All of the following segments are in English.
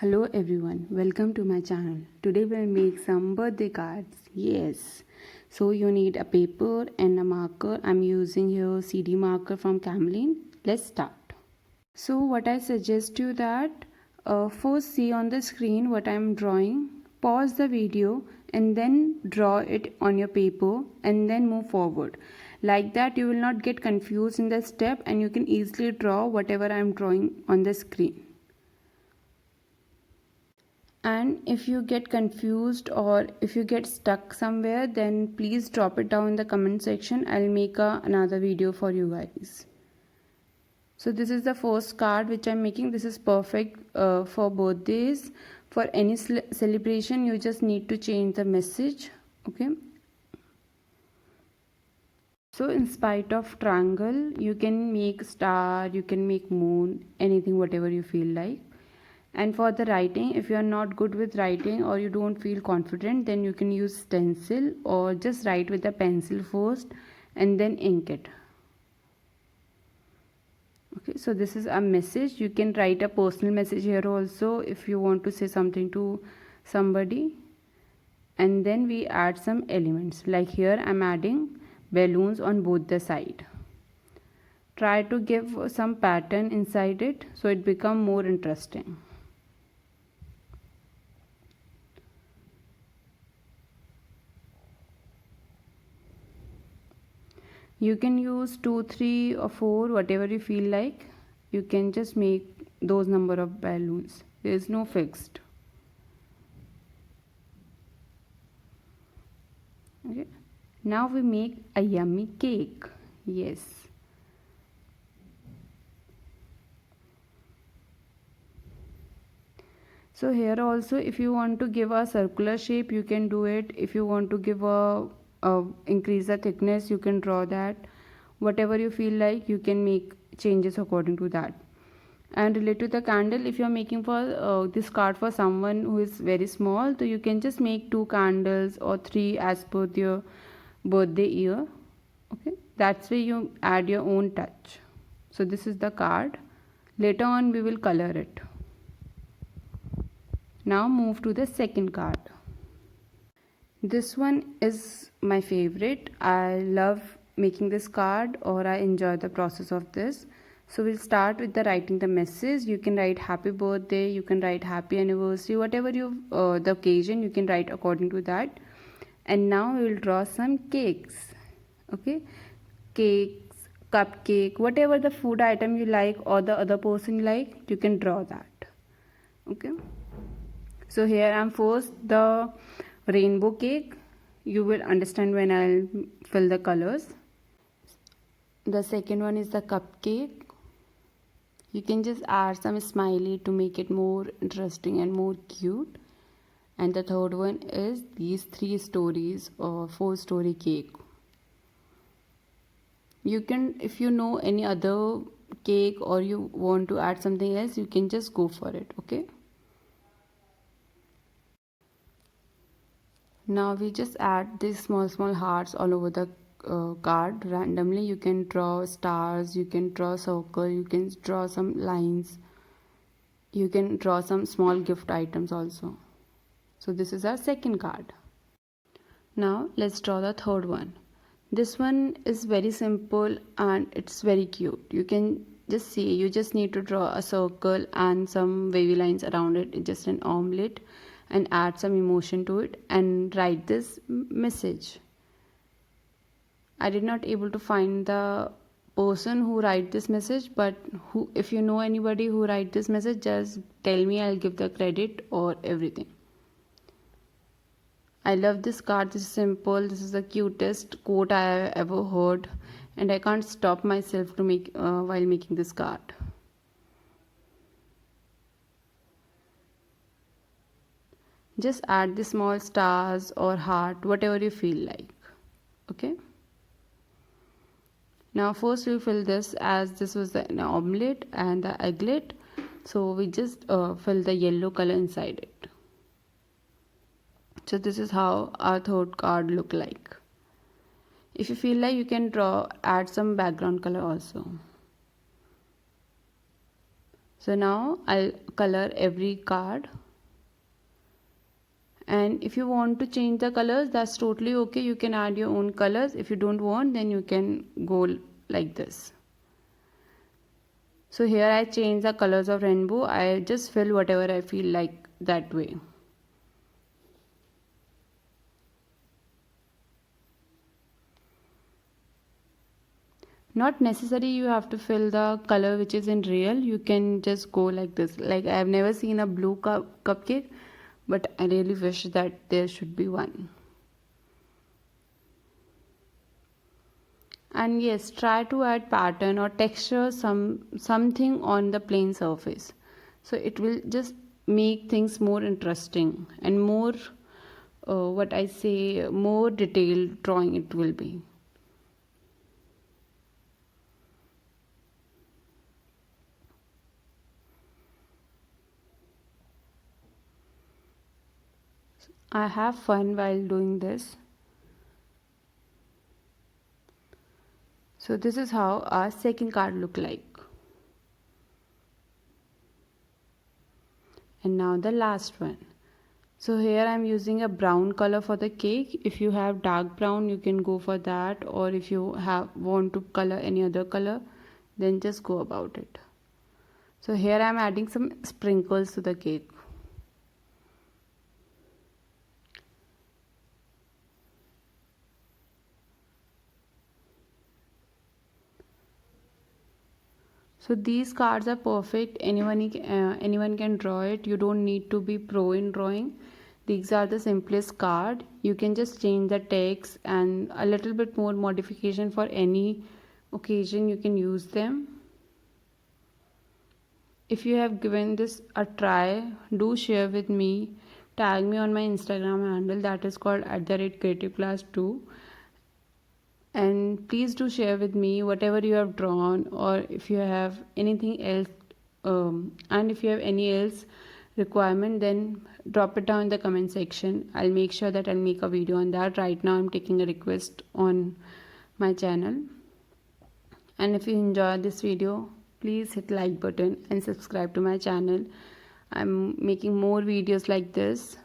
Hello everyone, welcome to my channel. Today we'll make some birthday cards. Yes. So you need a paper and a marker. I'm using here CD marker from Camlin. Let's start. So what I suggest you that first see on the screen what I'm drawing. Pause the video and then draw it on your paper and then move forward. Like that you will not get confused in the step and you can easily draw whatever I'm drawing on the screen. And if you get confused or if you get stuck somewhere, then please drop it down in the comment section. I'll make another video for you guys. So this is the first card which I'm making. This is perfect for birthdays. For any celebration, you just need to change the message. Okay. So in spite of triangle, you can make star, you can make moon, anything, whatever you feel like. And for the writing, if you are not good with writing or you don't feel confident, then you can use stencil or just write with a pencil first and then ink it. Okay, so this is a message. You can write a personal message here also if you want to say something to somebody. And then we add some elements. Like here I'm adding balloons on both the side. Try to give some pattern inside it so it become more interesting. You can use 2, 3 or 4, whatever you feel like. You can just make those number of balloons. There is no fixed. Okay. Now we make a yummy cake. Yes. So here also, if you want to give a circular shape, you can do it. If you want to give increase the thickness, you can draw that. Whatever you feel like, you can make changes according to that. And related to the candle, if you are making for this card for someone who is very small, so you can just make 2 candles or 3 as per your birthday year. Okay, that's where you add your own touch. So this is the card. Later on we will color it. Now move to the second card. This one is my favorite. I love making this card, or I enjoy the process of this. So we'll start with the writing the message. You can write happy birthday, you can write happy anniversary, whatever you the occasion, you can write according to that. And now we will draw some cakes. Okay, cakes, cupcake, whatever the food item you like or the other person like, you can draw that. Okay. So here I'm first the rainbow cake. You will understand when I'll fill the colors. The second one is the cupcake. You can just add some smiley to make it more interesting and more cute. And the third one is these 3 stories or 4-story cake. You can, if you know any other cake or you want to add something else, you can just go for it. Okay. Now we just add these small hearts all over the card randomly. You can draw stars, you can draw circle, you can draw some lines, you can draw some small gift items also. So this is our second card. Now let's draw the third one. This one is very simple and it's very cute. You can just see, you just need to draw a circle and some wavy lines around it, just an omelette, and add some emotion to it and write this message. I did not able to find the person who write this message, but if you know anybody who write this message, just tell me, I'll give the credit or everything. I love this card. This is simple. This is the cutest quote I have ever heard, and I can't stop myself to make while making this card. Just add the small stars or heart, whatever you feel like. Okay. Now first we'll fill this, as this was the omelette and the egglet. So we just fill the yellow color inside it. So this is how our third card look like. If you feel like, you can add some background color also. So now I'll color every card, and if you want to change the colors, that's totally okay. You can add your own colors. If you don't want, then you can go like this. So here I change the colors of rainbow. I just fill whatever I feel like that way. Not necessary you have to fill the color which is in real. You can just go like this. Like I have never seen a blue cupcake, but I really wish that there should be one. And yes, try to add pattern or texture, something on the plain surface. So it will just make things more interesting and more what I say, more detailed drawing it will be. I have fun while doing this. So this is how our second card look like. And now the last one. So here I'm using a brown color for the cake. If you have dark brown, you can go for that, or if you want to color any other color, then just go about it. So here I'm adding some sprinkles to the cake. So these cards are perfect. Anyone can draw it. You don't need to be pro in drawing. These are the simplest card. You can just change the text and a little bit more modification for any occasion. You can use them. If you have given this a try, do share with me. Tag me on my Instagram handle, that is called @creativeclass2. And please do share with me whatever you have drawn, or if you have anything else, and if you have any else requirement, then drop it down in the comment section. I'll make sure that I'll make a video on that. Right now I'm taking a request on my channel. And if you enjoyed this video, please hit like button and subscribe to my channel. I'm making more videos like this.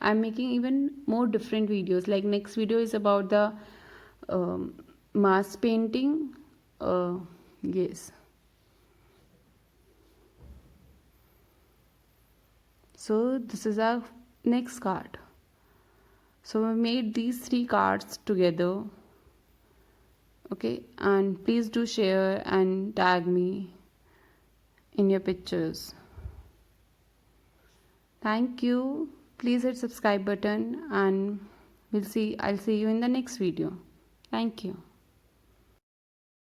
I'm making even more different videos. Like next video is about the mass painting. Yes. So this is our next card. So we made these 3 cards together. Okay, and please do share and tag me in your pictures. Thank you. Please hit subscribe button, and I'll see you in the next video. Thank you.